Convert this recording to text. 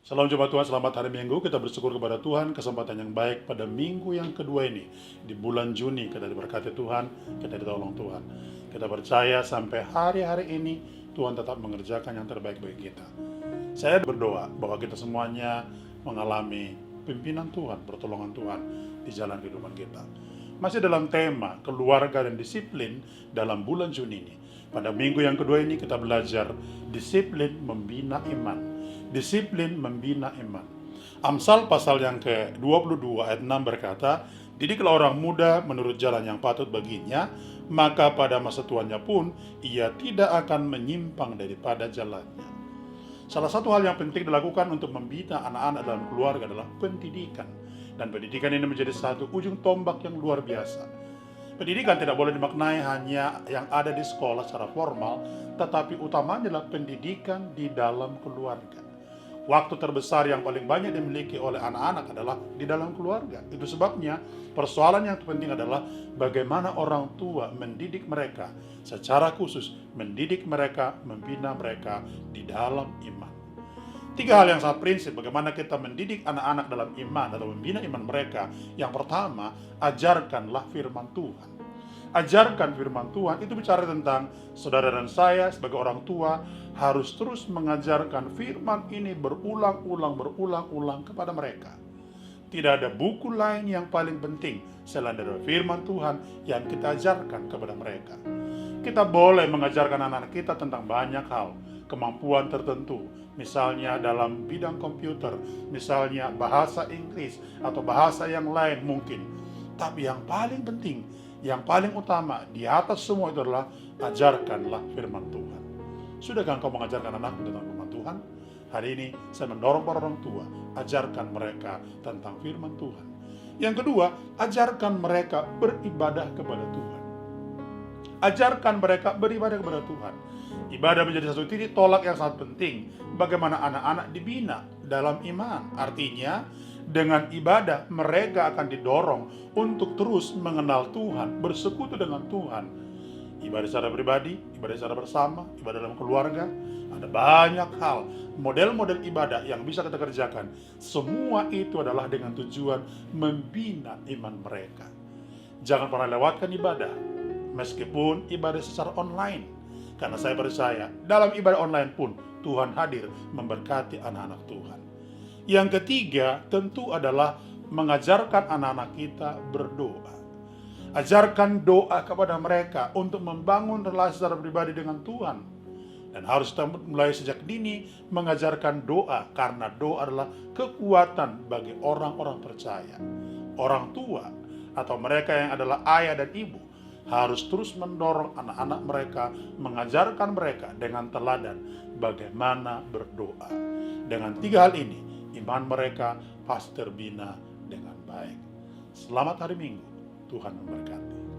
Salam jumpa Tuhan, selamat hari Minggu. Kita bersyukur kepada Tuhan, kesempatan yang baik pada minggu yang kedua ini. Di bulan Juni, kita diberkati Tuhan, kita ditolong Tuhan. Kita percaya sampai hari-hari ini, Tuhan tetap mengerjakan yang terbaik bagi kita. Saya berdoa bahwa kita semuanya mengalami pimpinan Tuhan, pertolongan Tuhan di jalan kehidupan kita. Masih dalam tema keluarga dan disiplin dalam bulan Juni ini. Pada minggu yang kedua ini kita belajar disiplin membina iman. Disiplin membina iman. Amsal pasal yang ke-22 ayat 6 berkata, "Didiklah orang muda menurut jalan yang patut baginya, maka pada masa tuanya pun ia tidak akan menyimpang daripada jalannya." Salah satu hal yang penting dilakukan untuk membina anak-anak dalam keluarga adalah pendidikan. Dan pendidikan ini menjadi satu ujung tombak yang luar biasa. Pendidikan tidak boleh dimaknai hanya yang ada di sekolah secara formal, tetapi utamanya adalah pendidikan di dalam keluarga. Waktu terbesar yang paling banyak dimiliki oleh anak-anak adalah di dalam keluarga. Itu sebabnya persoalan yang terpenting adalah bagaimana orang tua mendidik mereka secara khusus, mendidik mereka, membina mereka di dalam iman. Tiga hal yang sangat prinsip bagaimana kita mendidik anak-anak dalam iman atau membina iman mereka. Yang pertama, ajarkanlah firman Tuhan. Ajarkan firman Tuhan itu bicara tentang saudara dan saya sebagai orang tua harus terus mengajarkan firman ini berulang-ulang kepada mereka. Tidak ada buku lain yang paling penting selain dari firman Tuhan yang kita ajarkan kepada mereka. Kita boleh mengajarkan anak-anak kita tentang banyak hal, kemampuan tertentu, misalnya dalam bidang komputer, misalnya bahasa Inggris atau bahasa yang lain mungkin. Tapi yang paling penting, yang paling utama di atas semua itu adalah ajarkanlah firman Tuhan. Sudahkah engkau mengajarkan anakmu tentang firman Tuhan? Hari ini saya mendorong para orang tua, ajarkan mereka tentang firman Tuhan. Yang kedua, ajarkan mereka beribadah kepada Tuhan. Ajarkan mereka beribadah kepada Tuhan. Ibadah menjadi satu titik tolak yang sangat penting. Bagaimana anak-anak dibina dalam iman. Artinya, dengan ibadah mereka akan didorong untuk terus mengenal Tuhan, bersekutu dengan Tuhan. Ibadah secara pribadi, ibadah secara bersama, ibadah dalam keluarga. Ada banyak hal, model-model ibadah yang bisa kita kerjakan. Semua itu adalah dengan tujuan membina iman mereka. Jangan pernah lewatkan ibadah, meskipun ibadah secara online. Karena saya percaya dalam ibadah online pun Tuhan hadir memberkati anak-anak Tuhan. Yang ketiga tentu adalah mengajarkan anak-anak kita berdoa. Ajarkan doa kepada mereka untuk membangun relasi secara pribadi dengan Tuhan. Dan harus kita mulai sejak dini mengajarkan doa, karena doa adalah kekuatan bagi orang-orang percaya. Orang tua atau mereka yang adalah ayah dan ibu harus terus mendorong anak-anak mereka, mengajarkan mereka dengan teladan bagaimana berdoa. Dengan tiga hal ini, iman mereka pasti terbina dengan baik. Selamat hari Minggu, Tuhan memberkati.